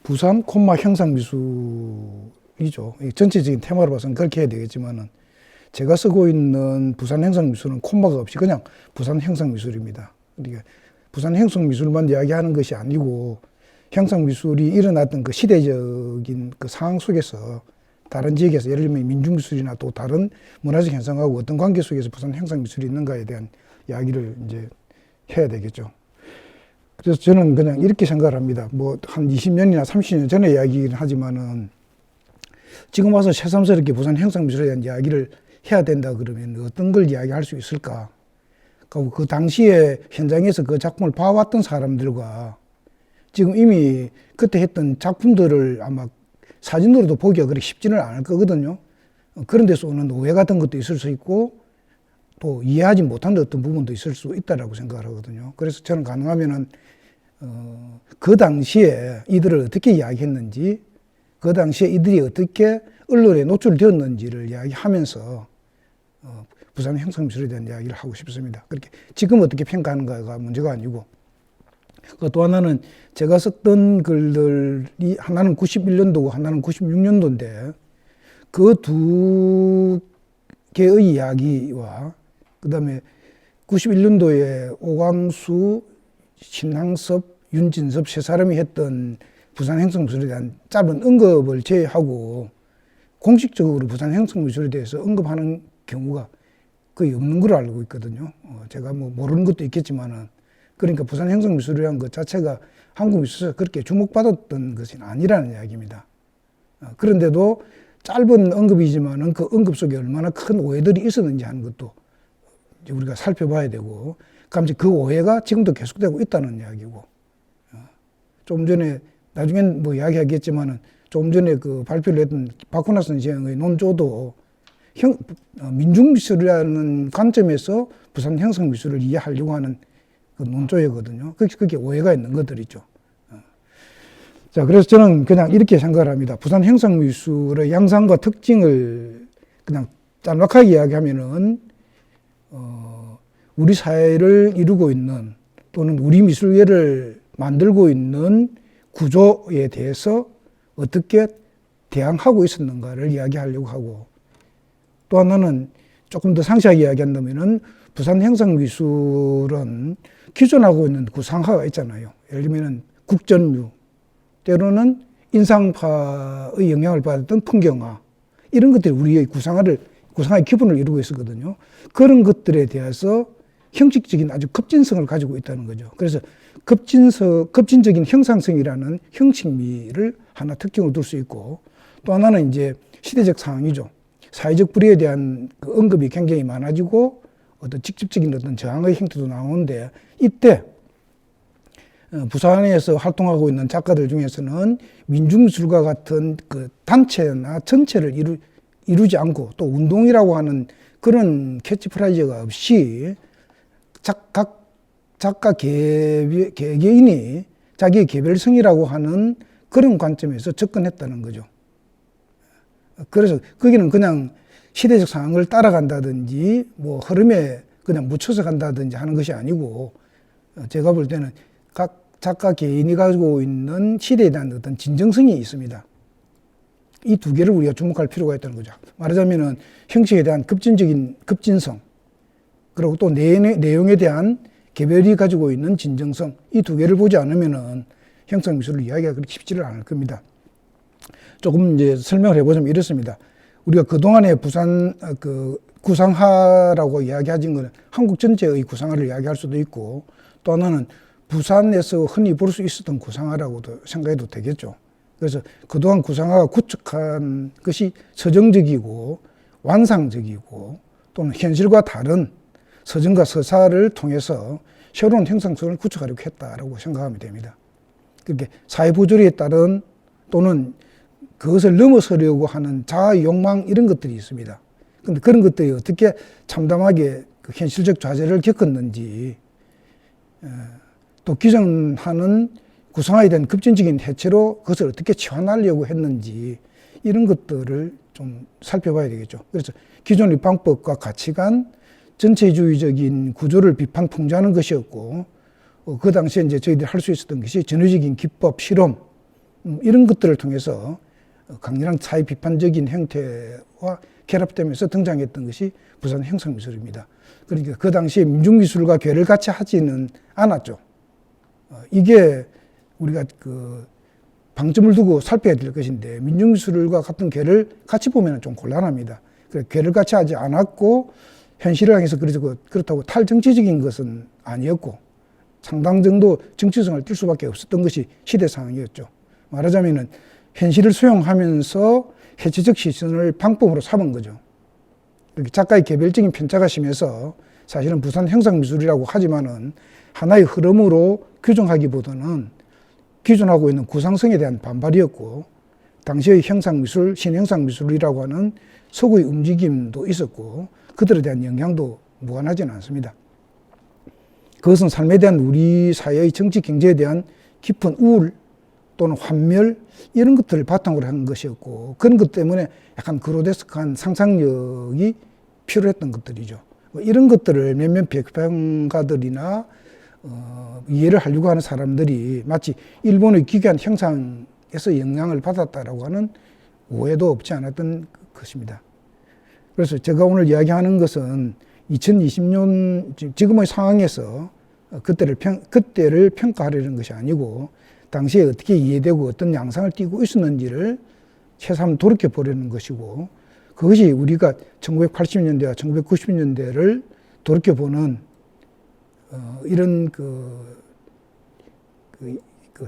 부산 콤마 형상 미술이죠. 전체적인 테마로 봐서는 그렇게 해야 되겠지만은 제가 쓰고 있는 부산 형상 미술은 콤마가 없이 그냥 부산 형상 미술입니다. 그러니까 부산 형상 미술만 이야기하는 것이 아니고 형상 미술이 일어났던 그 시대적인 그 상황 속에서 다른 지역에서 예를 들면 민중미술이나 또 다른 문화적 현상하고 어떤 관계 속에서 부산 형상 미술이 있는가에 대한 이야기를 이제 해야 되겠죠. 그래서 저는 그냥 이렇게 생각을 합니다. 뭐 한 20년이나 30년 전에 이야기긴 하지만은 지금 와서 새삼스럽게 부산 형상 미술에 대한 이야기를 해야 된다 그러면 어떤 걸 이야기할 수 있을까? 그 당시에 현장에서 그 작품을 봐왔던 사람들과 지금 이미 그때 했던 작품들을 아마 사진으로도 보기가 그렇게 쉽지는 않을 거거든요. 그런 데서 오는 오해 같은 것도 있을 수 있고 또 이해하지 못하는 어떤 부분도 있을 수 있다라고 생각을 하거든요. 그래서 저는 가능하면은 그 당시에 이들을 어떻게 이야기했는지, 그 당시에 이들이 어떻게 언론에 노출되었는지를 이야기하면서 부산 형상미술에 대한 이야기를 하고 싶습니다. 그렇게 지금 어떻게 평가하는가가 문제가 아니고, 또 하나는 제가 썼던 글들이 하나는 91년도고 하나는 96년도인데 그 두 개의 이야기와 그 다음에 91년도에 오광수, 신항섭, 윤진섭 세 사람이 했던 부산 형상미술에 대한 짧은 언급을 제외하고 공식적으로 부산 형상미술에 대해서 언급하는 경우가 거의 없는 걸로 알고 있거든요. 제가 뭐 모르는 것도 있겠지만은 그러니까 부산 형상미술이라는 것 자체가 한국 미술에서 그렇게 주목받았던 것은 아니라는 이야기입니다. 그런데도 짧은 언급이지만은 그 언급 속에 얼마나 큰 오해들이 있었는지 하는 것도 이제 우리가 살펴봐야 되고, 그 오해가 지금도 계속되고 있다는 이야기고, 좀 전에 나중엔 뭐 이야기하겠지만은 좀 전에 그 발표를 했던 박훈아 선생의 논조도 민중미술이라는 관점에서 부산 형상미술을 이해하려고 하는 그 논조이거든요. 그게 오해가 있는 것들이죠. 자, 그래서 저는 그냥 이렇게 생각을 합니다. 부산 형상미술의 양상과 특징을 그냥 짤막하게 이야기하면은, 우리 사회를 이루고 있는 또는 우리 미술계를 만들고 있는 구조에 대해서 어떻게 대항하고 있었는가를 이야기하려고 하고, 또 하나는 조금 더 상세하게 이야기한다면은 부산 형상미술은 기존하고 있는 구상화가 있잖아요. 예를 들면은 국전류, 때로는 인상파의 영향을 받았던 풍경화, 이런 것들이 우리의 구상화의 기본을 이루고 있었거든요. 그런 것들에 대해서 형식적인 아주 급진성을 가지고 있다는 거죠. 그래서 급진적인 형상성이라는 형식미를 하나 특징으로 둘 수 있고, 또 하나는 이제 시대적 상황이죠. 사회적 불의에 대한 그 언급이 굉장히 많아지고 어떤 직접적인 어떤 저항의 형태도 나오는데, 이때 부산에서 활동하고 있는 작가들 중에서는 민중미술과 같은 그 단체나 전체를 이루지 않고 또 운동이라고 하는 그런 캐치프라이즈가 없이 각 작가 개개인이 자기의 개별성이라고 하는 그런 관점에서 접근했다는 거죠. 그래서 거기는 그냥 시대적 상황을 따라간다든지 뭐 흐름에 그냥 묻혀서 간다든지 하는 것이 아니고, 제가 볼 때는 각 작가 개인이 가지고 있는 시대에 대한 어떤 진정성이 있습니다. 이 두 개를 우리가 주목할 필요가 있다는 거죠. 말하자면은 형식에 대한 급진성, 그리고 또 내용에 대한 개별이 가지고 있는 진정성, 이 두 개를 보지 않으면은 형상미술을 이야기하기가 그렇게 쉽지를 않을 겁니다. 조금 이제 설명을 해보자면 이렇습니다. 우리가 그동안에 부산 구상화라고 이야기하진 거는 한국 전체의 구상화를 이야기할 수도 있고, 또 하나는 부산에서 흔히 볼 수 있었던 구상화라고도 생각해도 되겠죠. 그래서 그동안 구상화가 구축한 것이 서정적이고 완상적이고 또는 현실과 다른 서정과 서사를 통해서 새로운 형상성을 구축하려고 했다라고 생각하면 됩니다. 그렇게 사회부조리에 따른 또는 그것을 넘어서려고 하는 자아 욕망 이런 것들이 있습니다. 그런데 그런 것들이 어떻게 참담하게 그 현실적 좌절을 겪었는지, 또 기존하는 구상화에 대한 급진적인 해체로 그것을 어떻게 치환하려고 했는지, 이런 것들을 좀 살펴봐야 되겠죠. 그래서 기존의 방법과 가치관, 전체주의적인 구조를 비판 풍자하는 것이었고, 그 당시에 이제 저희들이 할 수 있었던 것이 전위적인 기법, 실험, 이런 것들을 통해서 강렬한 사회 비판적인 형태와 결합되면서 등장했던 것이 부산 형상미술입니다. 그러니까 그 당시에 민중미술과 궤를 같이 하지는 않았죠. 이게 우리가 그 방점을 두고 살펴야 될 것인데, 민중미술과 같은 궤를 같이 보면 좀 곤란합니다. 그래서 궤를 같이 하지 않았고, 현실을 향해서 그렇다고 탈정치적인 것은 아니었고, 상당 정도 정치성을 띌 수밖에 없었던 것이 시대 상황이었죠. 말하자면은 현실을 수용하면서 해체적 시선을 방법으로 삼은 거죠. 작가의 개별적인 편차가 심해서 사실은 부산 형상미술이라고 하지만은 하나의 흐름으로 규정하기보다는 기존하고 있는 구상성에 대한 반발이었고, 당시의 형상미술, 신형상미술이라고 하는 서구의 움직임도 있었고, 그들에 대한 영향도 무한하지는 않습니다. 그것은 삶에 대한 우리 사회의 정치, 경제에 대한 깊은 우울 또는 환멸, 이런 것들을 바탕으로 한 것이었고, 그런 것 때문에 약간 그로데스크한 상상력이 필요했던 것들이죠. 이런 것들을 몇몇 비평가들이나 이해를 하려고 하는 사람들이 마치 일본의 기괴한 형상에서 영향을 받았다라고 하는 오해도 없지 않았던 것입니다. 그래서 제가 오늘 이야기하는 것은 2020년 지금의 상황에서 그때를 평가하려는 것이 아니고, 당시에 어떻게 이해되고 어떤 양상을 띠고 있었는지를 새삼 돌이켜보려는 것이고, 그것이 우리가 1980년대와 1990년대를 돌이켜보는 이런 그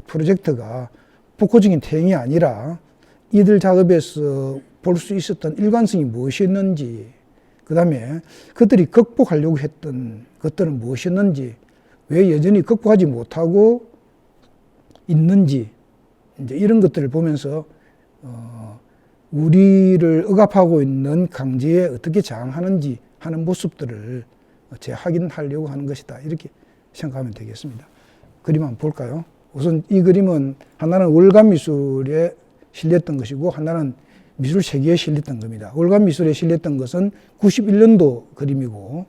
프로젝트가 복고적인 태행이 아니라 이들 작업에서 볼 수 있었던 일관성이 무엇이었는지, 그 다음에 그들이 극복하려고 했던 것들은 무엇이었는지, 왜 여전히 극복하지 못하고 있는지, 이제 이런 것들을 보면서 우리를 억압하고 있는 강제에 어떻게 저항하는지 하는 모습들을 재확인하려고 하는 것이다, 이렇게 생각하면 되겠습니다. 그림 한번 볼까요? 우선 이 그림은 하나는 월간미술에 실렸던 것이고, 하나는 미술세계에 실렸던 겁니다. 월간미술에 실렸던 것은 91년도 그림이고,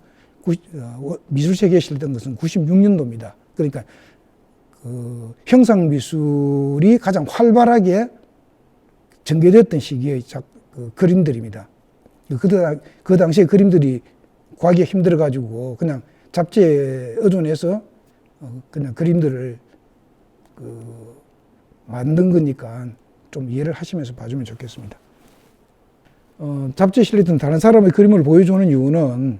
미술세계에 실렸던 것은 96년도입니다. 그러니까 그 형상미술이 가장 활발하게 전개됐던 시기의 그림들입니다. 그 당시에 그림들이 구하기가 힘들어가지고 그냥 잡지에 의존해서 그냥 그림들을 만든 거니까 좀 이해를 하시면서 봐주면 좋겠습니다. 잡지에 실렸던 다른 사람의 그림을 보여주는 이유는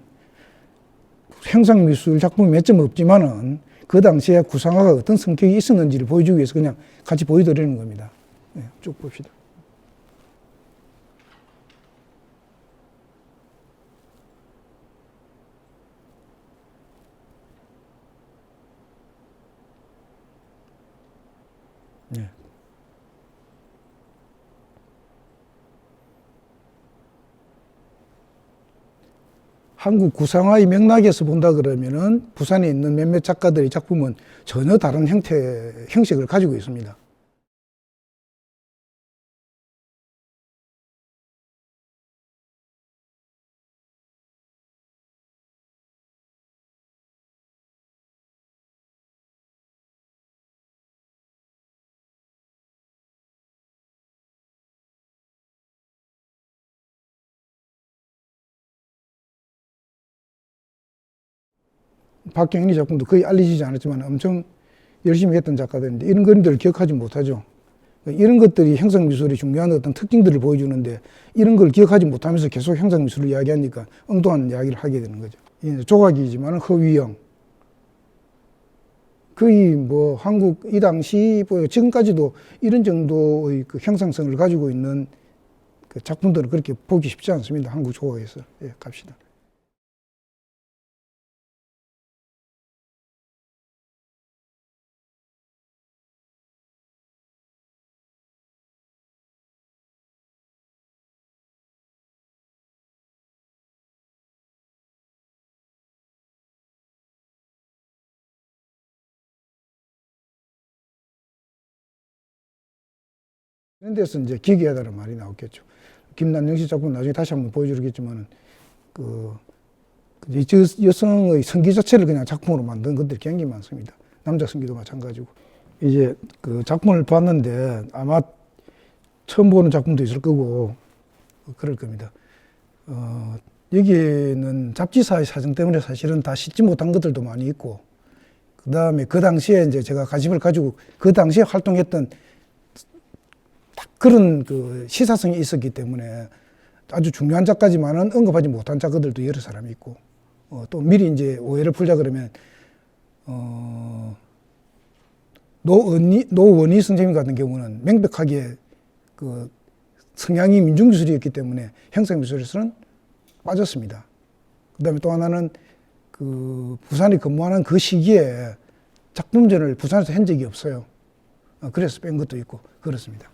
형상미술 작품이 몇 점 없지만은 그 당시에 구상화가 어떤 성격이 있었는지를 보여주기 위해서 그냥 같이 보여드리는 겁니다. 네, 쭉 봅시다. 네. 한국 구상화의 맥락에서 본다 그러면은 부산에 있는 몇몇 작가들의 작품은 전혀 다른 형식을 가지고 있습니다. 박경인의 작품도 거의 알려지지 않았지만 엄청 열심히 했던 작가들인데 이런 그림들을 기억하지 못하죠. 이런 것들이 형상미술의 중요한 어떤 특징들을 보여주는데 이런 걸 기억하지 못하면서 계속 형상미술을 이야기하니까 엉뚱한 이야기를 하게 되는 거죠. 조각이지만 허위형. 거의 뭐 한국 이 당시 지금까지도 이런 정도의 그 형상성을 가지고 있는 그 작품들은 그렇게 보기 쉽지 않습니다. 한국 조각에서. 예, 갑시다. 이런 데서 이제 기괴하다는 말이 나왔겠죠. 김난영 씨 작품 나중에 다시 한번 보여주겠지만은 여성의 성기 자체를 그냥 작품으로 만든 것들이 굉장히 많습니다. 남자 성기도 마찬가지고. 이제 그 작품을 봤는데 아마 처음 보는 작품도 있을 거고 그럴 겁니다. 여기에는 잡지사의 사정 때문에 사실은 다 싣지 못한 것들도 많이 있고, 그 다음에 그 당시에 이제 제가 관심을 가지고 그 당시에 활동했던 딱 그런 그 시사성이 있었기 때문에 아주 중요한 작가지만은 언급하지 못한 작가들도 여러 사람이 있고, 또 미리 이제 오해를 풀자 그러면, 노원희 선생님 같은 경우는 명백하게 그 성향이 민중기술이었기 때문에 형상미술에서는 빠졌습니다. 그 다음에 또 하나는 그 부산에 근무하는 그 시기에 작품전을 부산에서 한 적이 없어요. 그래서 뺀 것도 있고 그렇습니다.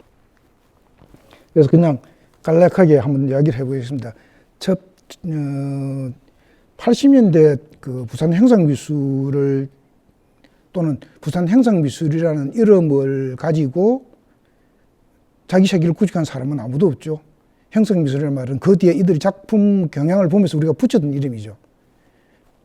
그래서 그냥 간략하게 한번 이야기를 해보겠습니다. 80년대 그 부산 형상미술을 또는 부산 형상미술이라는 이름을 가지고 자기 세계를 구축한 사람은 아무도 없죠. 형상미술이라는 말은 그 뒤에 이들이 작품 경향을 보면서 우리가 붙였던 이름이죠.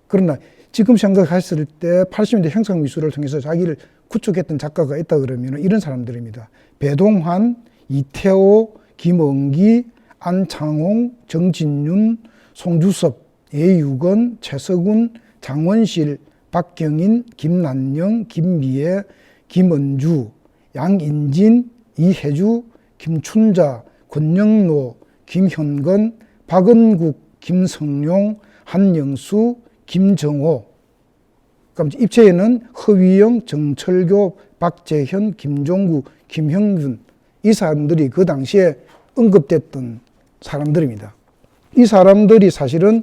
그러나 지금 생각했을 때 80년대 형상미술을 통해서 자기를 구축했던 작가가 있다 그러면 이런 사람들입니다. 배동환, 이태호, 김엉기, 안창홍, 정진윤, 송주섭, 예유건, 최석운, 장원실, 박경인, 김난영, 김미애, 김은주, 양인진, 이혜주, 김춘자, 권영로, 김현건, 박은국, 김성룡, 한영수, 김정호. 그럼 입체에는 허위영, 정철교, 박재현, 김종구, 김형균, 이 사람들이 그 당시에 언급됐던 사람들입니다. 이 사람들이 사실은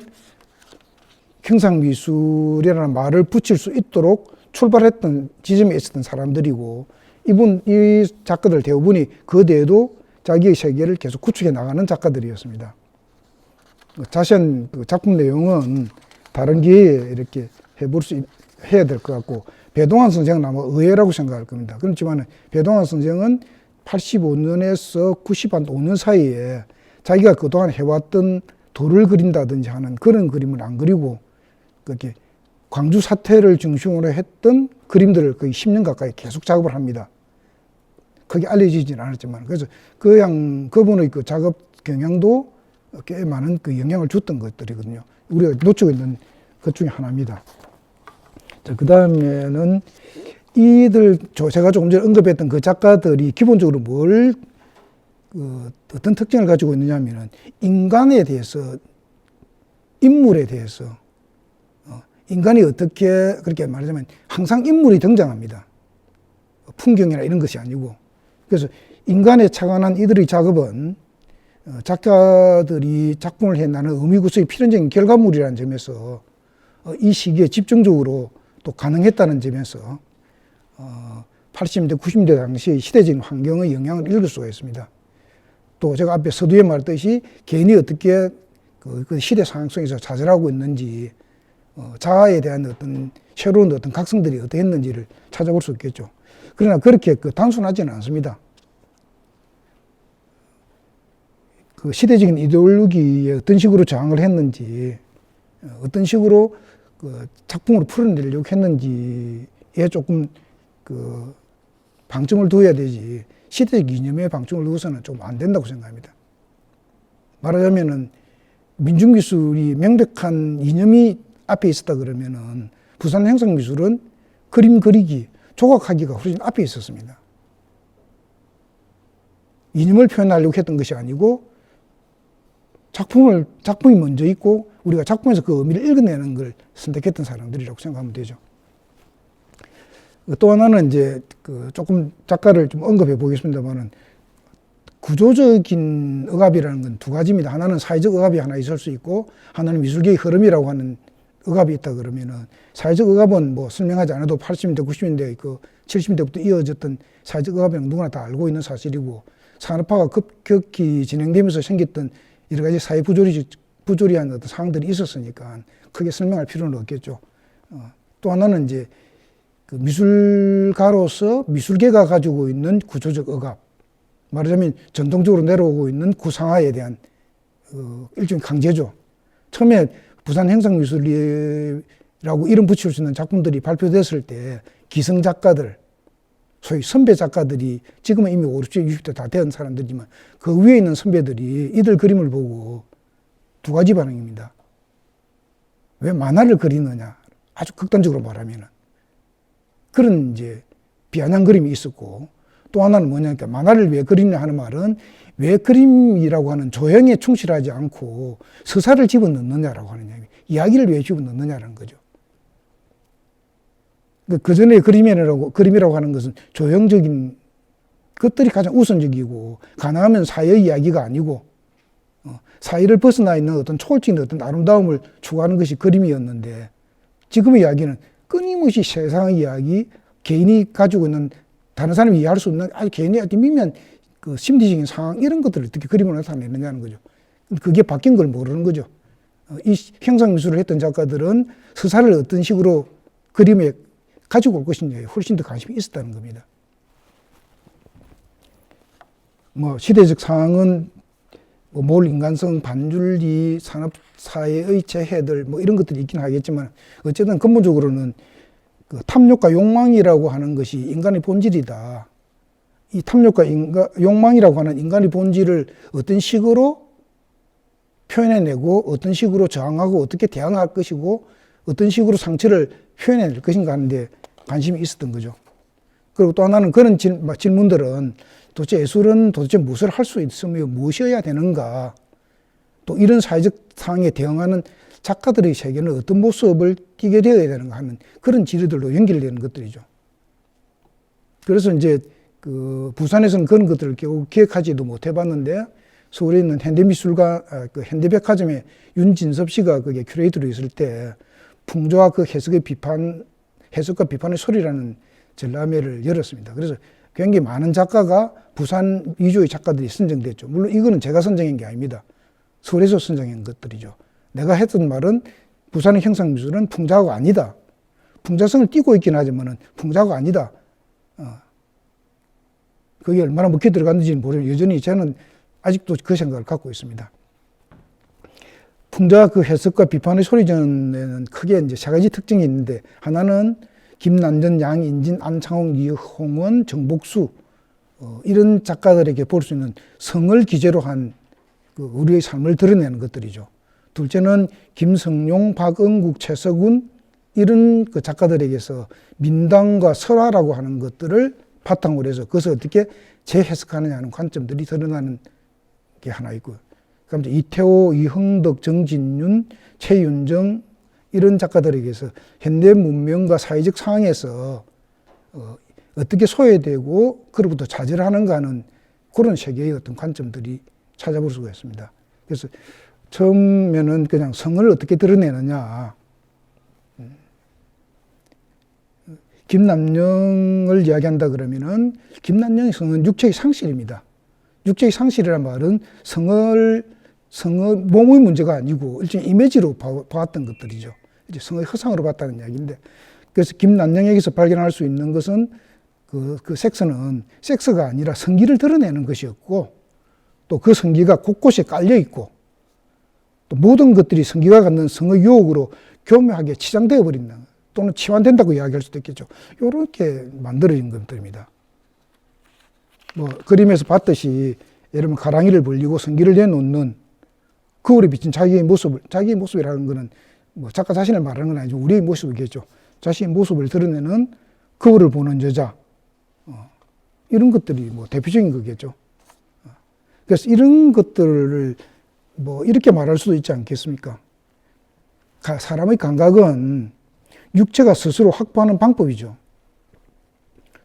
형상미술이라는 말을 붙일 수 있도록 출발했던 지점에 있었던 사람들이고, 이 작가들 대부분이 그 뒤에도 자기의 세계를 계속 구축해 나가는 작가들이었습니다. 자세한 그 작품 내용은 다른 기회에 이렇게 해야 될 것 같고, 배동환 선생은 아마 의외라고 생각할 겁니다. 그렇지만 배동환 선생은 85년에서 95년 사이에 자기가 그동안 해왔던 돌을 그린다든지 하는 그런 그림을 안 그리고 그렇게 광주 사태를 중심으로 했던 그림들을 거의 10년 가까이 계속 작업을 합니다. 크게 알려지지는 않았지만, 그래서 그분의 그 작업 경향도 꽤 많은 그 영향을 줬던 것들이거든요. 우리가 놓치고 있는 것 중에 하나입니다. 자, 그 다음에는 제가 조금 전에 언급했던 그 작가들이 기본적으로 어떤 특징을 가지고 있느냐 하면은 인간에 대해서, 인물에 대해서, 인간이 어떻게, 그렇게 말하자면 항상 인물이 등장합니다. 풍경이나 이런 것이 아니고. 그래서 인간에 착안한 이들의 작업은 작가들이 작품을 해 나는 의미구성이 필연적인 결과물이라는 점에서 이 시기에 집중적으로 또 가능했다는 점에서 80년대, 90년대 당시 시대적인 환경의 영향을 읽을 수가 있습니다. 또 제가 앞에 서두에 말했듯이 개인이 어떻게 그 시대 상황 속에서 좌절하고 있는지, 자아에 대한 어떤 새로운 어떤 각성들이 어떻게 했는지를 찾아볼 수 있겠죠. 그러나 그렇게 단순하지는 않습니다. 그 시대적인 이데올로기에 어떤 식으로 저항을 했는지, 어떤 식으로 그 작품으로 풀어내려고 했는지에 조금 그 방점을 두어야 되지, 시대적 이념에 방점을 두어서는 좀 안 된다고 생각합니다. 말하자면은 민중미술이 명백한 이념이 앞에 있었다 그러면은 부산 형상미술은 그림 그리기, 조각하기가 훨씬 앞에 있었습니다. 이념을 표현하려고 했던 것이 아니고 작품이 먼저 있고 우리가 작품에서 그 의미를 읽어내는 걸 선택했던 사람들이라고 생각하면 되죠. 또 하나는 이제 조금 작가를 좀 언급해 보겠습니다만은, 구조적인 억압이라는 건 두 가지입니다. 하나는 사회적 억압이 하나 있을 수 있고, 하나는 미술계의 흐름이라고 하는 억압이 있다 그러면은, 사회적 억압은 뭐 설명하지 않아도 80년대, 90년대, 70년대부터 이어졌던 사회적 억압이랑 누구나 다 알고 있는 사실이고, 산업화가 급격히 진행되면서 생겼던 여러 가지 사회 부조리한 어떤 상황들이 있었으니까 크게 설명할 필요는 없겠죠. 또 하나는 이제 그 미술가로서 미술계가 가지고 있는 구조적 억압, 말하자면 전통적으로 내려오고 있는 구상화에 대한 일종의 강제죠. 처음에 부산 형상미술이라고 이름 붙일 수 있는 작품들이 발표됐을 때 기성 작가들, 소위 선배 작가들이 지금은 이미 50대, 60대 다 된 사람들이지만 그 위에 있는 선배들이 이들 그림을 보고 두 가지 반응입니다. 왜 만화를 그리느냐? 아주 극단적으로 말하면은. 그런 이제 비아냥 그림이 있었고 또 하나는 뭐냐니까 만화를 왜 그리냐 하는 말은 왜 그림이라고 하는 조형에 충실하지 않고 서사를 집어넣느냐라고 하는 이야기를 왜 집어넣느냐라는 거죠. 그 전에 그림이라고 하는 것은 조형적인 것들이 가장 우선적이고 가능하면 사의 이야기가 아니고 사회를 벗어나 있는 어떤 초월적인 어떤 아름다움을 추구하는 것이 그림이었는데 지금의 이야기는 끊임없이 세상의 이야기, 개인이 가지고 있는 다른 사람이 이해할 수 없는 아주 개인의 아주 미묘한 그 심리적인 상황 이런 것들을 어떻게 그림으로 나타내느냐는 거죠. 그게 바뀐 걸 모르는 거죠. 이 형상미술을 했던 작가들은 서사를 어떤 식으로 그림에 가지고 올 것인지에 훨씬 더 관심이 있었다는 겁니다. 뭐 시대적 상황은 뭐 몰 인간성, 반윤리, 산업사회의 재해들 뭐 이런 것들이 있긴 하겠지만 어쨌든 근본적으로는 그 탐욕과 욕망이라고 하는 것이 인간의 본질이다. 이 탐욕과 욕망이라고 하는 인간의 본질을 어떤 식으로 표현해내고 어떤 식으로 저항하고 어떻게 대항할 것이고 어떤 식으로 상처를 표현해낼 것인가 하는데 관심이 있었던 거죠. 그리고 또 하나는 그런 질문들은 도대체 예술은 도대체 무엇을 할 수 있으며 무엇이어야 되는가? 또 이런 사회적 상황에 대응하는 작가들의 세계는 어떤 모습을 띠게 되어야 되는가 하는 그런 질의들로 연결되는 것들이죠. 그래서 이제 그 부산에서는 그런 것들을 결국 기획하지도 못해봤는데 서울에 있는 현대미술관, 그 현대백화점에 윤진섭 씨가 그게 큐레이터로 있을 때 풍조와 그 해석과 비판의 소리라는 전람회를 열었습니다. 그래서 굉장히 많은 작가가 부산 위주의 작가들이 선정됐죠. 물론 이거는 제가 선정한 게 아닙니다. 서울에서 선정한 것들이죠. 내가 했던 말은 부산의 형상미술은 풍자가 아니다. 풍자성을 띠고 있긴 하지만 풍자가 아니다. 그게 얼마나 먹혀 들어갔는지는 모르지만 여전히 저는 아직도 그 생각을 갖고 있습니다. 풍자 그 해석과 비판의 소리전에는 크게 이제 세 가지 특징이 있는데 하나는 김난전, 양인진, 안창홍, 이홍원, 정복수 이런 작가들에게 볼 수 있는 성을 기재로 한 그 우리의 삶을 드러내는 것들이죠. 둘째는 김성용, 박응국, 최석운 이런 그 작가들에게서 민당과 설화라고 하는 것들을 바탕으로 해서 그것을 어떻게 재해석하느냐 하는 관점들이 드러나는 게 하나 있고요. 그럼 이제 이태호, 이흥덕, 정진윤, 최윤정 이런 작가들에게서 현대 문명과 사회적 상황에서 어떻게 소외되고 그로부터 자제를 하는가 하는 그런 세계의 어떤 관점들이 찾아볼 수가 있습니다. 그래서 처음에는 그냥 성을 어떻게 드러내느냐. 김남영을 이야기한다 그러면은 김남영의 성은 육체의 상실입니다. 육체의 상실이란 말은 성의 몸의 문제가 아니고 일종의 이미지로 봐왔던 것들이죠. 이제 성의 허상으로 봤다는 이야기인데 그래서 김남영에게서 발견할 수 있는 것은 그 섹스는 섹스가 아니라 성기를 드러내는 것이었고 또 그 성기가 곳곳에 깔려 있고 또 모든 것들이 성기가 갖는 성의 유혹으로 교묘하게 치장되어 버린다. 또는 치환된다고 이야기할 수도 있겠죠. 이렇게 만들어진 것들입니다. 뭐 그림에서 봤듯이 예를 들면 가랑이를 벌리고 성기를 내놓는 거울에 비친 자기의 모습이라는 것은 뭐 작가 자신을 말하는 건 아니죠. 우리의 모습이겠죠. 자신의 모습을 드러내는 거울을 보는 여자. 이런 것들이 뭐 대표적인 거겠죠. 그래서 이런 것들을 뭐 이렇게 말할 수도 있지 않겠습니까? 사람의 감각은 육체가 스스로 확보하는 방법이죠.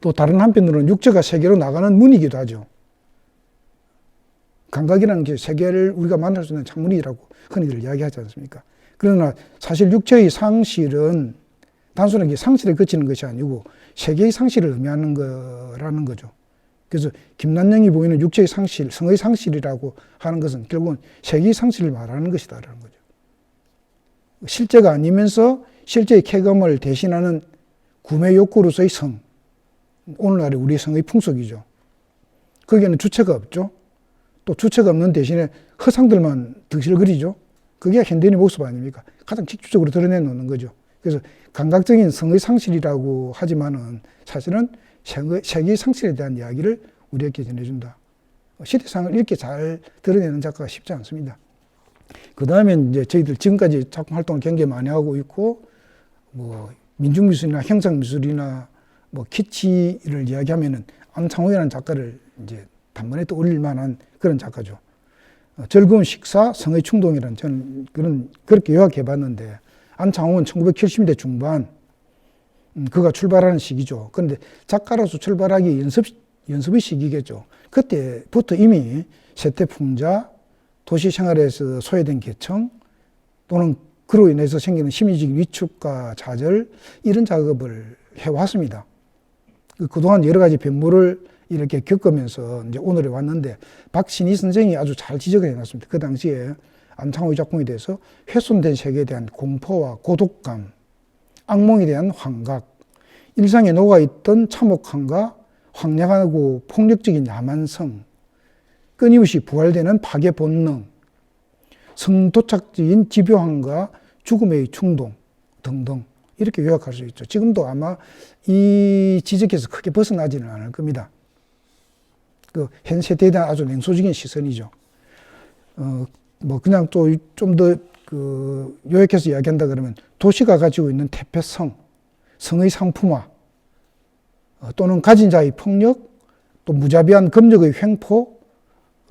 또 다른 한편으로는 육체가 세계로 나가는 문이기도 하죠. 감각이라는 게 세계를 우리가 만날 수 있는 창문이라고 흔히들 이야기하지 않습니까? 그러나 사실 육체의 상실은 단순하게 상실에 그치는 것이 아니고 세계의 상실을 의미하는 거라는 거죠. 그래서 김난영이 보이는 육체의 상실, 성의 상실이라고 하는 것은 결국은 세계의 상실을 말하는 것이다라는 거죠. 실제가 아니면서 실제의 쾌감을 대신하는 구매 욕구로서의 성. 오늘날의 우리의 성의 풍속이죠. 거기에는 주체가 없죠. 또 주체가 없는 대신에 허상들만 득실거리죠. 그게 현대인의 모습 아닙니까? 가장 직접적으로 드러내놓는 거죠. 그래서 감각적인 성의 상실이라고 하지만은 사실은 세계의 상실에 대한 이야기를 우리에게 전해준다. 시대상을 이렇게 잘 드러내는 작가가 쉽지 않습니다. 그 다음에 이제 저희들 지금까지 작품 활동을 굉장히 많이 하고 있고, 뭐, 민중미술이나 형상미술이나 뭐, 키치를 이야기하면은 안창호이라는 작가를 이제 단번에 떠올릴 만한 그런 작가죠. 즐거운 식사, 성의 충동이라는 저는 그렇게 요약해 봤는데, 안창호는 1970년대 중반, 그가 출발하는 시기죠. 그런데 작가로서 출발하기 연습의 시기겠죠. 그때부터 이미 세태풍자, 도시 생활에서 소외된 계층, 또는 그로 인해서 생기는 심리적인 위축과 좌절, 이런 작업을 해왔습니다. 그동안 여러 가지 변모를 이렇게 겪으면서 이제 오늘에 왔는데, 박신희 선생이 아주 잘 지적을 해놨습니다. 그 당시에 안창호의 작품에 대해서 훼손된 세계에 대한 공포와 고독감, 악몽에 대한 환각, 일상에 녹아있던 참혹함과 황량하고 폭력적인 야만성, 끊임없이 부활되는 파괴 본능, 성도착적인 집요함과 죽음의 충동 등등 이렇게 요약할 수 있죠. 지금도 아마 이 지적에서 크게 벗어나지는 않을 겁니다. 그 현 세대에 대한 아주 냉소적인 시선이죠. 뭐 그냥 또 좀 더 그 요약해서 이야기한다 그러면 도시가 가지고 있는 태폐성, 성의 상품화, 또는 가진 자의 폭력, 또 무자비한 금력의 횡포,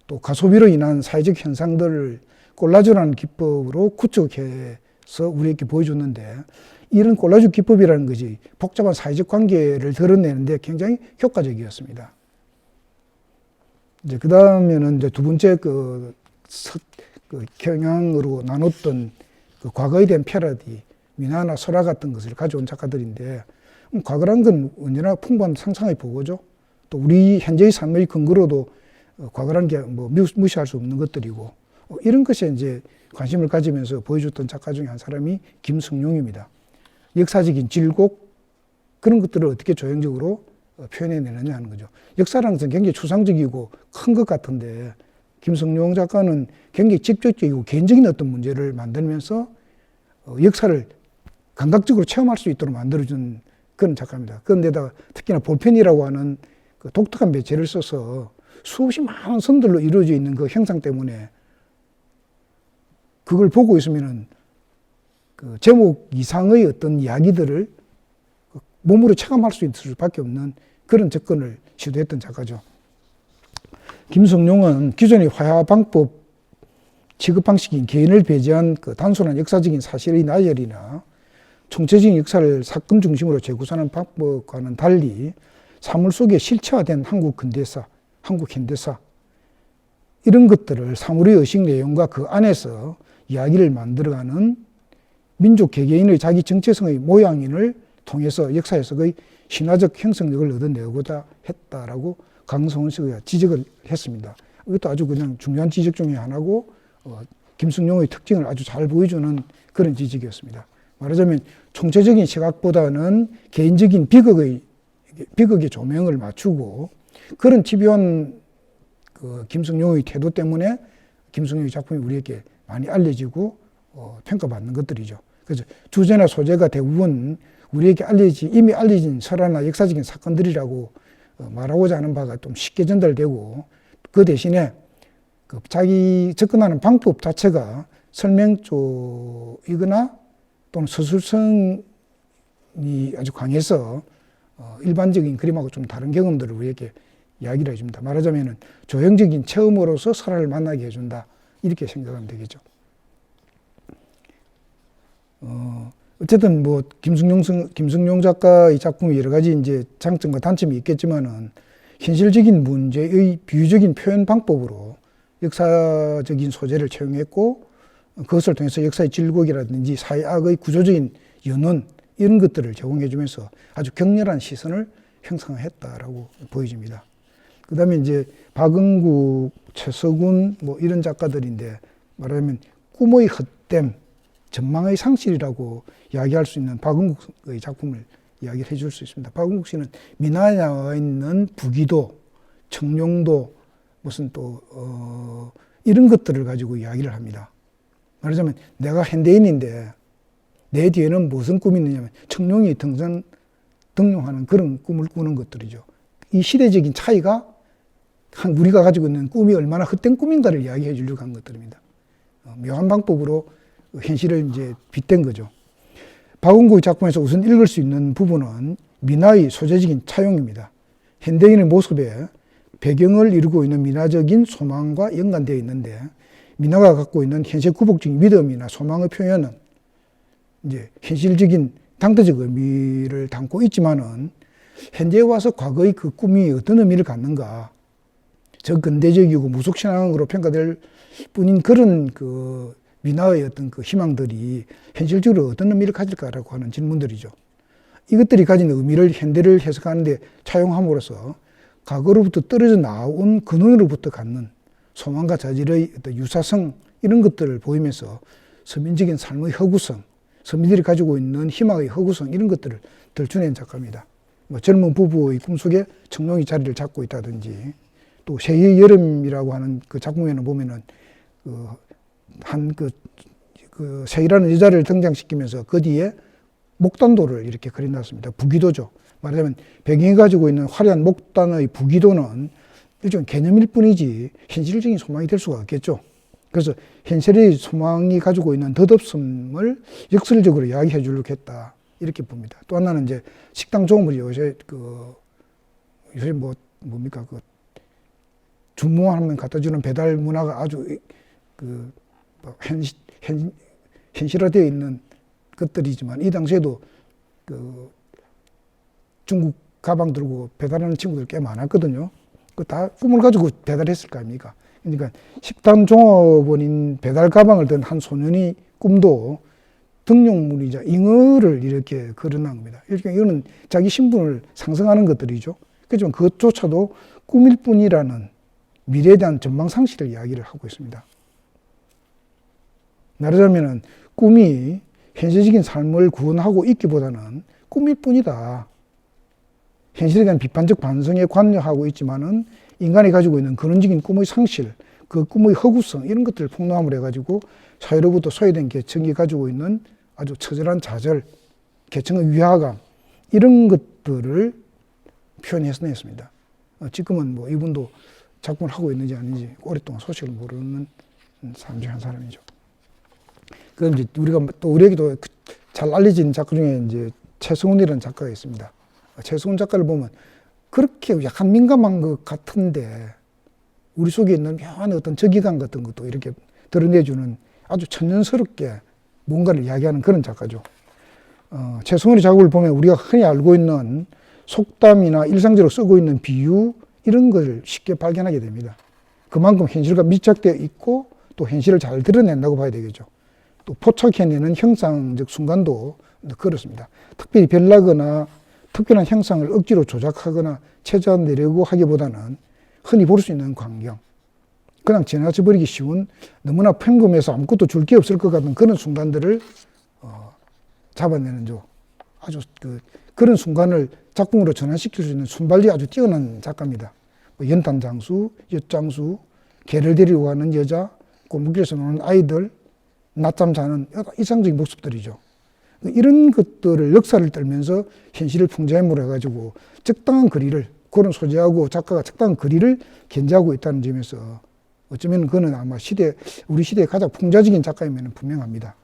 또 가소비로 인한 사회적 현상들을 꼴라주라는 기법으로 구축해서 우리에게 보여줬는데, 이런 꼴라주 기법이라는 것이 복잡한 사회적 관계를 드러내는데 굉장히 효과적이었습니다. 이제 그 다음에는 이제 두 번째 그 경향으로 나눴던 그 과거에 대한 패러디, 미나나 설화 같은 것을 가져온 작가들인데, 과거란 건 언제나 풍부한 상상의 보고죠. 또 우리 현재의 삶의 근거로도 과거란 게 뭐 무시할 수 없는 것들이고, 이런 것에 이제 관심을 가지면서 보여줬던 작가 중에 한 사람이 김성룡입니다. 역사적인 질곡, 그런 것들을 어떻게 조형적으로 표현해내느냐 하는 거죠. 역사라는 것은 굉장히 추상적이고 큰 것 같은데, 김성룡 작가는 굉장히 직접적이고 개인적인 어떤 문제를 만들면서 역사를 감각적으로 체험할 수 있도록 만들어준 그런 작가입니다. 그런데다가 특히나 볼펜이라고 하는 그 독특한 매체를 써서 수없이 많은 선들로 이루어져 있는 그 형상 때문에 그걸 보고 있으면은 그 제목 이상의 어떤 이야기들을 몸으로 체감할 수 있을 수밖에 없는 그런 접근을 시도했던 작가죠. 김성룡은 기존의 화야 방법 취급 방식인 개인을 배제한 그 단순한 역사적인 사실의 나열이나 총체적인 역사를 사건 중심으로 재구성하는 방법과는 달리 사물 속에 실체화된 한국 근대사, 한국 현대사, 이런 것들을 사물의 의식 내용과 그 안에서 이야기를 만들어가는 민족 개개인의 자기 정체성의 모양인을 통해서 역사 해석의 신화적 형성력을 얻어내고자 했다라고 강성원 씨가 지적을 했습니다. 이것도 아주 그냥 중요한 지적 중에 하나고, 김성룡의 특징을 아주 잘 보여주는 그런 지적이었습니다. 말하자면 총체적인 시각보다는 개인적인 비극의 조명을 맞추고, 그런 집요한 그 김성룡의 태도 때문에 김성룡의 작품이 우리에게 많이 알려지고 평가받는 것들이죠. 그래서 주제나 소재가 대부분 우리에게 이미 알려진 설화나 역사적인 사건들이라고 말하고자 하는 바가 좀 쉽게 전달되고, 그 대신에 그 자기 접근하는 방법 자체가 설명 쪽이거나 또는 서술성이 아주 강해서 일반적인 그림하고 좀 다른 경험들을 우리에게 이야기를 해줍니다. 말하자면 조형적인 체험으로서 설화를 만나게 해준다, 이렇게 생각하면 되겠죠. 어쨌든 뭐 김성룡 작가의 작품이 여러 가지 이제 장점과 단점이 있겠지만은 현실적인 문제의 비유적인 표현 방법으로 역사적인 소재를 채용했고, 그것을 통해서 역사의 질곡이라든지 사회악의 구조적인 연원, 이런 것들을 제공해주면서 아주 격렬한 시선을 형성했다라고 보여집니다. 그 다음에 이제 박응국, 최석운 뭐 이런 작가들인데, 말하자면 꿈의 헛됨, 전망의 상실이라고 이야기할 수 있는 박응국의 작품을 이야기를 해줄 수 있습니다. 박응국 씨는 미나에 나와 있는 부기도, 청룡도, 무슨 또 이런 것들을 가지고 이야기를 합니다. 말하자면 내가 현대인인데 내 뒤에는 무슨 꿈이 있느냐면 청룡이 등용하는 그런 꿈을 꾸는 것들이죠. 이 시대적인 차이가 우리가 가지고 있는 꿈이 얼마나 헛된 꿈인가를 이야기해 주려고 한 것들입니다. 묘한 방법으로 현실을 이제 빗댄 거죠. 박은국의 작품에서 우선 읽을 수 있는 부분은 민화의 소재적인 차용입니다. 현대인의 모습에 배경을 이루고 있는 민화적인 소망과 연관되어 있는데, 민화가 갖고 있는 현실 구복적인 믿음이나 소망의 표현은 이제 현실적인 당대적 의미를 담고 있지만은, 현재에 와서 과거의 그 꿈이 어떤 의미를 갖는가, 저 근대적이고 무속신앙으로 평가될 뿐인 그런 그 민화의 어떤 그 희망들이 현실적으로 어떤 의미를 가질까라고 하는 질문들이죠. 이것들이 가진 의미를 현대를 해석하는데 차용함으로써 과거로부터 떨어져 나온 근원으로부터 갖는 소망과 자질의 어떤 유사성, 이런 것들을 보이면서 서민적인 삶의 허구성, 서민들이 가지고 있는 희망의 허구성, 이런 것들을 들춰낸 작가입니다. 뭐 젊은 부부의 꿈속에 청룡이 자리를 잡고 있다든지, 또 새해의 여름이라고 하는 그 작품에는 보면은 그 새이라는 여자를 등장시키면서 그 뒤에 목단도를 이렇게 그려놨습니다. 부기도죠. 말하자면 배경이 가지고 있는 화려한 목단의 부기도는 일종의 개념일 뿐이지 현실적인 소망이 될 수가 없겠죠. 그래서 현실의 소망이 가지고 있는 덧없음을 역설적으로 이야기해 주려고 했다, 이렇게 봅니다. 또 하나는 이제 식당 종업을 요새 뭡니까 주문하면 갖다 주는 배달 문화가 아주 현실화되어 있는 것들이지만, 이 당시에도 중국 가방 들고 배달하는 친구들 꽤 많았거든요. 그 다 꿈을 가지고 배달했을 거 아닙니까? 그러니까 식당 종업원인 배달 가방을 든 한 소년이 꿈도 등용물이자 잉어를 이렇게 그려놓은 겁니다. 이거는 자기 신분을 상승하는 것들이죠. 그렇지만 그것조차도 꿈일 뿐이라는 미래에 대한 전망 상실을 이야기를 하고 있습니다. 말하자면은 꿈이 현실적인 삶을 구원하고 있기보다는 꿈일 뿐이다. 현실에 대한 비판적 반성에 관여하고 있지만은 인간이 가지고 있는 근원적인 꿈의 상실, 그 꿈의 허구성, 이런 것들을 폭로함을 해가지고 사회로부터 소외된 계층이 가지고 있는 아주 처절한 좌절, 계층의 위화감, 이런 것들을 표현해서 냈습니다. 지금은 뭐 이분도 작품을 하고 있는지 아닌지 오랫동안 소식을 모르는 사람 중 한 사람이죠. 그럼 이제 우리에게도 잘 알려진 작가 중에 이제 최승훈이라는 작가가 있습니다. 최승훈 작가를 보면 그렇게 약간 민감한 것 같은데 우리 속에 있는 묘한 어떤 적이감 같은 것도 이렇게 드러내주는 아주 천연스럽게 뭔가를 이야기하는 그런 작가죠. 최승훈의 작업을 보면 우리가 흔히 알고 있는 속담이나 일상적으로 쓰고 있는 비유, 이런 걸 쉽게 발견하게 됩니다. 그만큼 현실과 밀착되어 있고 또 현실을 잘 드러낸다고 봐야 되겠죠. 또 포착해내는 형상적 순간도 그렇습니다. 특별히 별나거나 특별한 형상을 억지로 조작하거나 찾아내려고 하기보다는 흔히 볼 수 있는 광경, 그냥 지나쳐버리기 쉬운 너무나 평범해서 아무것도 줄 게 없을 것 같은 그런 순간들을 잡아내는 아주 그런 순간을 작품으로 전환시킬 수 있는 순발력이 아주 뛰어난 작가입니다. 연탄 장수, 엿장수, 개를 데리고 가는 여자, 골목길에서 노는 아이들, 낮잠 자는 이상적인 모습들이죠. 이런 것들을 역사를 떨면서 현실을 풍자해물어 해가지고 적당한 거리를, 그런 소재하고 작가가 적당한 거리를 견지하고 있다는 점에서 어쩌면 그는 아마 우리 시대의 가장 풍자적인 작가이면 분명합니다.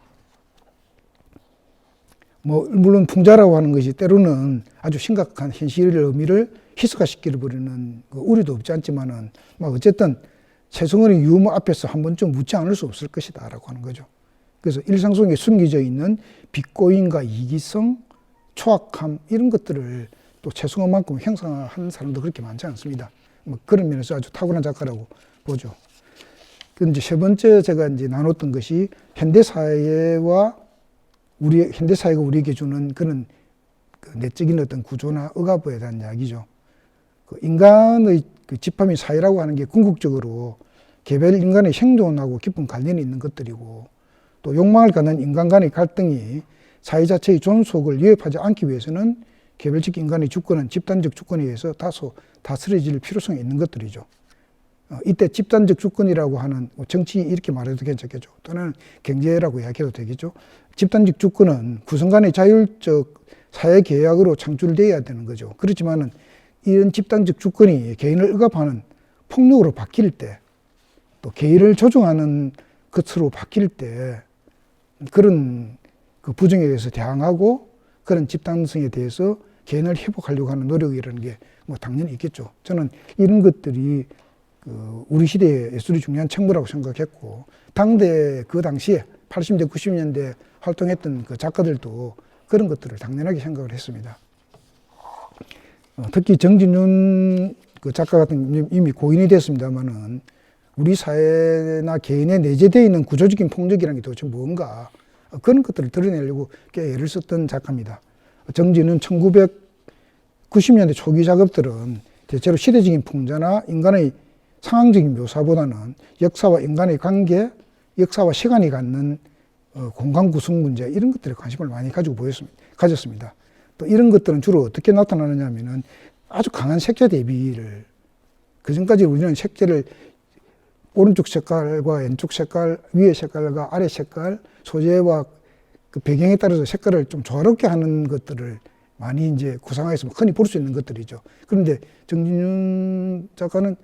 물론 풍자라고 하는 것이 때로는 아주 심각한 현실의 의미를 희석화시켜버리는 우려도 없지 않지만은, 어쨌든 최승훈의 유머 앞에서 한 번쯤 묻지 않을 수 없을 것이다 라고 하는 거죠. 그래서 일상 속에 숨겨져 있는 비꼬임과 이기성, 초악함, 이런 것들을 또 최승훈만큼 형상화하는 사람도 그렇게 많지 않습니다. 그런 면에서 아주 탁월한 작가라고 보죠. 이제 세 번째 제가 이제 나눴던 것이 현대사회가 우리에게 주는 그런 내적인 어떤 구조나 억압에 대한 이야기죠. 인간의 집합인 사회라고 하는 게 궁극적으로 개별 인간의 생존하고 깊은 관련이 있는 것들이고, 또 욕망을 갖는 인간 간의 갈등이 사회 자체의 존속을 위협하지 않기 위해서는 개별적 인간의 주권은 집단적 주권에 의해서 다소 다스려질 필요성이 있는 것들이죠. 이때 집단적 주권이라고 하는, 정치 이렇게 말해도 괜찮겠죠. 또는 경제라고 이야기해도 되겠죠. 집단적 주권은 구성 간의 자율적 사회계약으로 창출되어야 되는 거죠. 그렇지만은 이런 집단적 주권이 개인을 억압하는 폭력으로 바뀔 때, 또 개인을 조종하는 것으로 바뀔 때 그런 그 부정에 대해서 대항하고 그런 집단성에 대해서 개인을 회복하려고 하는 노력이라는 게 뭐 당연히 있겠죠. 저는 이런 것들이 그 우리 시대의 예술이 중요한 책무라고 생각했고, 당대 그 당시에 80년대, 90년대 활동했던 그 작가들도 그런 것들을 당연하게 생각을 했습니다. 특히 정진윤 그 작가 같은 경우는 이미 고인이 됐습니다만은 우리 사회나 개인에 내재되어 있는 구조적인 폭력이라는 게 도대체 뭔가 그런 것들을 드러내려고 꽤 애를 썼던 작가입니다. 정진은 1990년대 초기 작업들은 대체로 시대적인 풍자나 인간의 상황적인 묘사보다는 역사와 인간의 관계, 역사와 시간이 갖는 공간 구성 문제 이런 것들에 관심을 많이 가졌습니다. 또 이런 것들은 주로 어떻게 나타나느냐 하면은 아주 강한 색채 대비를, 그전까지 우리는 색채를 오른쪽 색깔과 왼쪽 색깔, 위의 색깔과 아래 색깔, 소재와 그 배경에 따라서 색깔을 좀 조화롭게 하는 것들을 많이 이제 구상하에서 흔히 볼 수 있는 것들이죠. 그런데 정진윤 작가는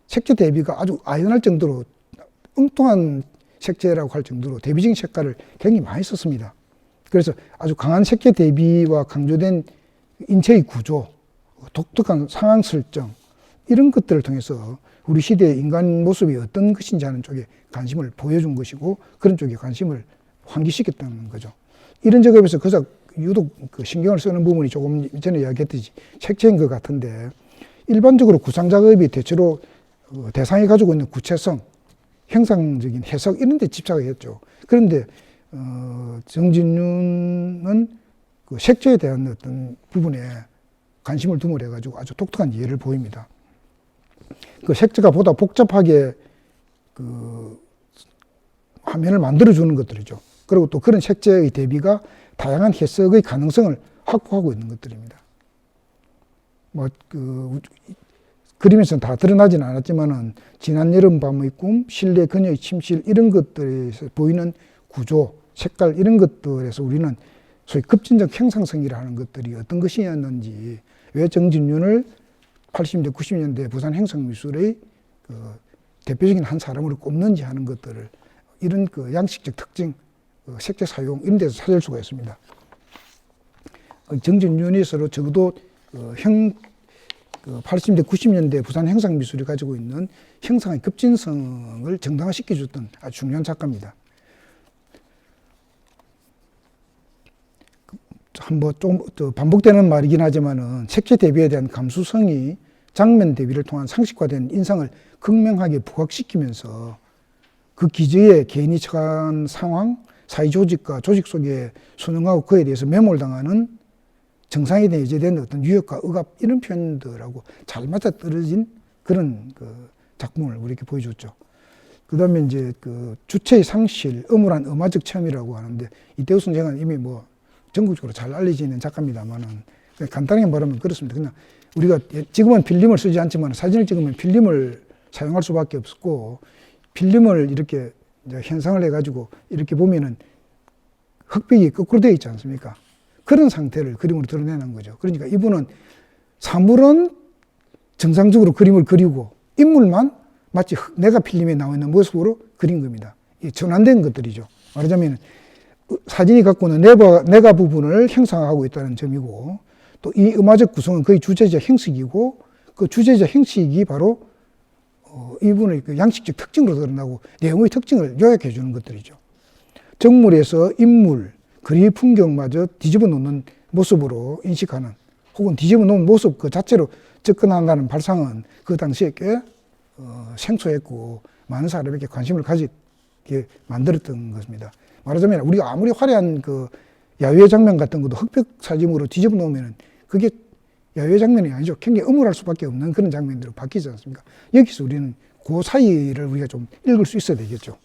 색채 대비가 아주 아연할 정도로 엉뚱한 색채라고 할 정도로 대비적인 색깔을 굉장히 많이 썼습니다. 그래서 아주 강한 색채 대비와 강조된 인체의 구조, 독특한 상황 설정 이런 것들을 통해서 우리 시대의 인간 모습이 어떤 것인지 하는 쪽에 관심을 보여준 것이고 그런 쪽에 관심을 환기시켰다는 거죠. 이런 작업에서 그저 유독 그 신경을 쓰는 부분이 조금 전에 이야기했듯이 색채인 것 같은데, 일반적으로 구상 작업이 대체로 대상이 가지고 있는 구체성, 형상적인 해석 이런 데 집착을 했죠. 그런데 정진윤은 그 색채에 대한 어떤 부분에 관심을 두물 해가지고 아주 독특한 이해를 보입니다. 그 색채가 보다 복잡하게 그 화면을 만들어주는 것들이죠. 그리고 또 그런 색채의 대비가 다양한 해석의 가능성을 확보하고 있는 것들입니다. 그림에서는 다 드러나지는 않았지만은 지난 여름 밤의 꿈, 실내 그녀의 침실 이런 것들에서 보이는 구조, 색깔 이런 것들에서 우리는 소위 급진적 형상성이라는 것들이 어떤 것이었는지, 왜 정진윤을 80년대, 90년대 부산 형상미술의 그 대표적인 한 사람으로 꼽는지 하는 것들을 이런 그 양식적 특징, 색채 사용 이런 데서 찾을 수가 있습니다. 정진윤에서도 적어도 80년대, 90년대 부산 형상미술이 가지고 있는 형상의 급진성을 정당화시켜줬던 아주 중요한 작가입니다. 한번 좀 반복되는 말이긴 하지만은 색채 대비에 대한 감수성이 장면 대비를 통한 상식화된 인상을 극명하게 부각시키면서 그 기저에 개인이 처한 상황, 사회 조직과 조직 속에 순응하고 그에 대해서 매몰당하는 정상에 내재된 어떤 유혹과 억압 이런 표현들하고 잘 맞아떨어진 그런 그 작품을 우리에게 보여줬죠. 그 다음에 이제 그 주체의 상실, 음울한 음화적 체험이라고 하는데, 이태우 선생은 이미 뭐 전국적으로 잘 알려져 있는 작가입니다만은 간단하게 말하면 그렇습니다. 그냥 우리가 지금은 필름을 쓰지 않지만 사진을 찍으면 필름을 사용할 수밖에 없었고, 필름을 이렇게 이제 현상을 해가지고 이렇게 보면은 흑백이 거꾸로 되어 있지 않습니까? 그런 상태를 그림으로 드러내는 거죠. 그러니까 이분은 사물은 정상적으로 그림을 그리고 인물만 마치 내가 필름에 나와 있는 모습으로 그린 겁니다. 이 전환된 것들이죠. 말하자면 사진이 갖고 있는 내가 부분을 형상화하고 있다는 점이고, 또 이 음화적 구성은 거의 주제적 형식이고, 그 주제적 형식이 바로 이분의 그 양식적 특징으로 드러나고 내용의 특징을 요약해 주는 것들이죠. 정물에서 인물, 그리 풍경마저 뒤집어 놓는 모습으로 인식하는, 혹은 뒤집어 놓은 모습 그 자체로 접근한다는 발상은 그 당시에 꽤 생소했고 많은 사람에게 관심을 가지게 만들었던 것입니다. 말하자면 우리가 아무리 화려한 그 야외 장면 같은 것도 흑백 사진으로 뒤집어 놓으면 그게 야외 장면이 아니죠. 굉장히 음울할 수밖에 없는 그런 장면들로 바뀌지 않습니까? 여기서 우리는 그 사이를 우리가 좀 읽을 수 있어야 되겠죠.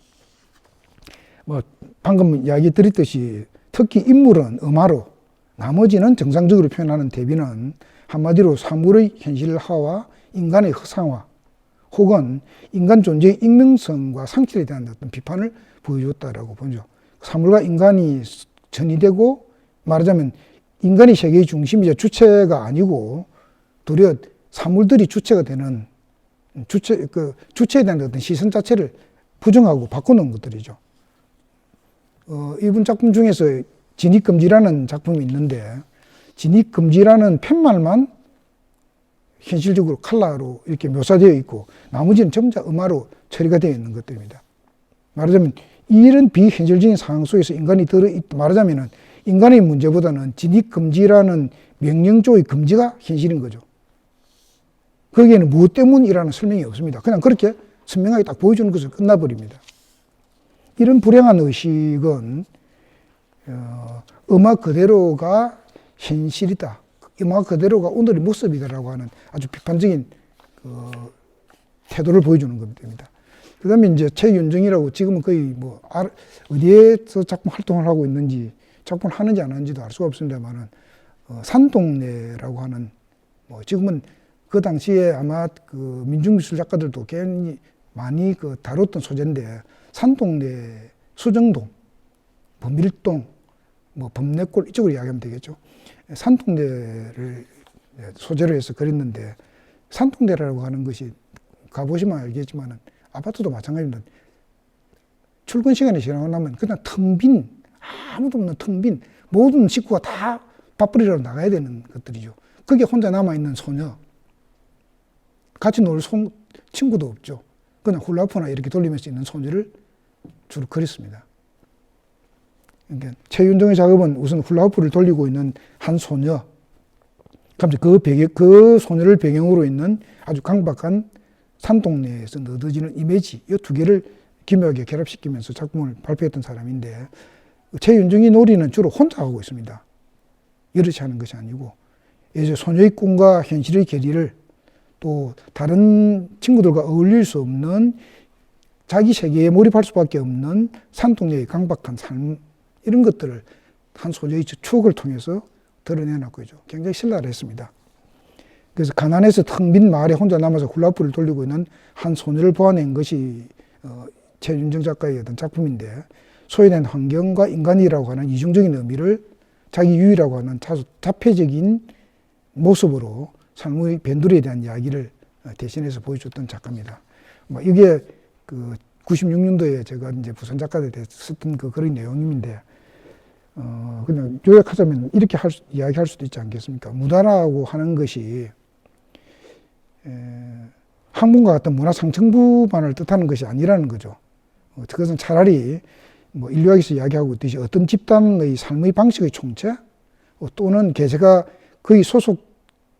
뭐 방금 이야기 드렸듯이 특히 인물은 음화로, 나머지는 정상적으로 표현하는 대비는 한마디로 사물의 현실화와 인간의 허상화, 혹은 인간 존재의 익명성과 상실에 대한 어떤 비판을 보여줬다라고 보죠. 사물과 인간이 전이되고, 말하자면 인간이 세계의 중심이자 주체가 아니고 도리어 사물들이 주체가 되는 주체에 대한 어떤 시선 자체를 부정하고 바꾸는 것들이죠. 이분 작품 중에서 진입금지라는 작품이 있는데 진입금지라는 팻말만 현실적으로 칼라로 이렇게 묘사되어 있고 나머지는 전부 다 음화로 처리가 되어 있는 것들입니다. 말하자면 이런 비현실적인 상황 속에서 인간이 말하자면 인간의 문제보다는 진입금지라는 명령 쪽의 금지가 현실인 거죠. 거기에는 무엇 때문이라는 설명이 없습니다. 그냥 그렇게 선명하게 딱 보여주는 것을 끝나버립니다. 이런 불행한 의식은 음악 그대로가 현실이다. 음악 그대로가 오늘의 모습이다라고 하는 아주 비판적인 태도를 보여주는 겁니다. 그 다음에 이제 최윤정이라고 지금은 거의 어디에서 작품 활동을 하고 있는지 작품을 하는지 안 하는지도 알 수가 없습니다만은 산동네라고 하는 지금은 그 당시에 아마 그 민중미술 작가들도 굉장히 많이 다뤘던 소재인데 산동네, 수정동, 범일동, 범내골 이쪽으로 이야기하면 되겠죠. 산동네를 소재로 해서 그렸는데 산동네라고 하는 것이 가보시면 알겠지만은 아파트도 마찬가지입니다. 출근 시간이 지나고 나면 그냥 텅 빈, 아무도 없는 텅 빈, 모든 식구가 다 밥벌이로 나가야 되는 것들이죠. 거기에 혼자 남아있는 소녀, 같이 놀 친구도 없죠. 그냥 훌라후프나 이렇게 돌리면서 있는 소녀를 주로 그렸습니다. 그러니까 최윤정의 작업은 우선 훌라후프를 돌리고 있는 한 소녀, 그 소녀를 배경으로 있는 아주 강박한 산동네에서 너어지는 이미지, 이 두 개를 기묘하게 결합시키면서 작품을 발표했던 사람인데 최윤정이 놀이는 주로 혼자 하고 있습니다. 여럿이 하는 것이 아니고 이제 소녀의 꿈과 현실의 괴리를 또 다른 친구들과 어울릴 수 없는 자기 세계에 몰입할 수밖에 없는 산동네의 강박한 삶, 이런 것들을 한 소녀의 추억을 통해서 드러내놨고 있죠. 굉장히 신랄했습니다. 그래서 가난해서 텅 빈 마을에 혼자 남아서 훌라후프를 돌리고 있는 한 소녀를 보아낸 것이 최윤정 작가의 어떤 작품인데 소외된 환경과 인간이라고 하는 이중적인 의미를 자기 유희라고 하는 자폐적인 모습으로 삶의 변두리에 대한 이야기를 대신해서 보여줬던 작가입니다. 이게 96년도에 제가 이제 부산 작가들에 대해서 썼던 그런 내용인데, 그냥 요약하자면 이렇게 이야기할 수도 있지 않겠습니까? 문화라고 하는 것이, 학문과 같은 문화 상층부만을 뜻하는 것이 아니라는 거죠. 그것은 차라리 인류학에서 이야기하고 있듯이 어떤 집단의 삶의 방식의 총체, 또는 개체가 거의 소속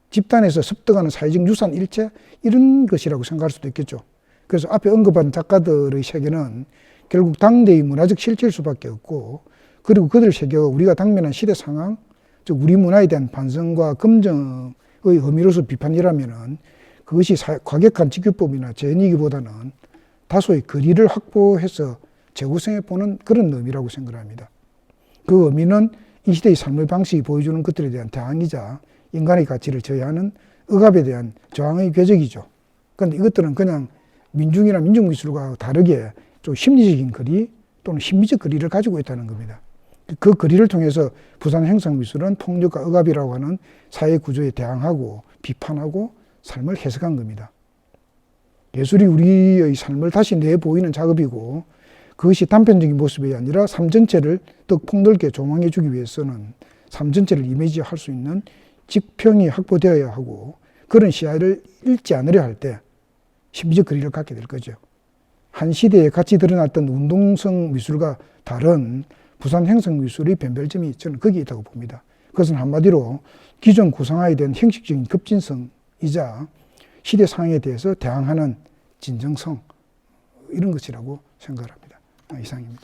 집단에서 습득하는 사회적 유산 일체, 이런 것이라고 생각할 수도 있겠죠. 그래서 앞에 언급한 작가들의 세계는 결국 당대의 문화적 실체일 수밖에 없고, 그리고 그들 세계가 우리가 당면한 시대 상황, 즉 우리 문화에 대한 반성과 검증의 의미로서 비판이라면은 그것이 과격한 직교법이나 재현이기보다는 다소의 거리를 확보해서 재구성해 보는 그런 의미라고 생각합니다. 그 의미는 이 시대의 삶의 방식이 보여주는 것들에 대한 대항이자 인간의 가치를 저해하는 억압에 대한 저항의 궤적이죠. 그런데 이것들은 그냥 민중이나 민중미술과 다르게 좀 심리적인 거리 또는 심미적 거리를 가지고 있다는 겁니다. 그 거리를 통해서 부산 형상미술은 폭력과 억압이라고 하는 사회 구조에 대항하고 비판하고 삶을 해석한 겁니다. 예술이 우리의 삶을 다시 내보이는 작업이고, 그것이 단편적인 모습이 아니라 삶 전체를 더 폭넓게 조망해 주기 위해서는 삶 전체를 이미지할 수 있는 직평이 확보되어야 하고, 그런 시야를 잃지 않으려 할 때 심리적 거리를 갖게 될 거죠. 한 시대에 같이 드러났던 운동성 미술과 다른 부산 형상미술의 변별점이 저는 거기에 있다고 봅니다. 그것은 한마디로 기존 구상화에 대한 형식적인 급진성이자 시대 상황에 대해서 대항하는 진정성, 이런 것이라고 생각합니다. 이상입니다.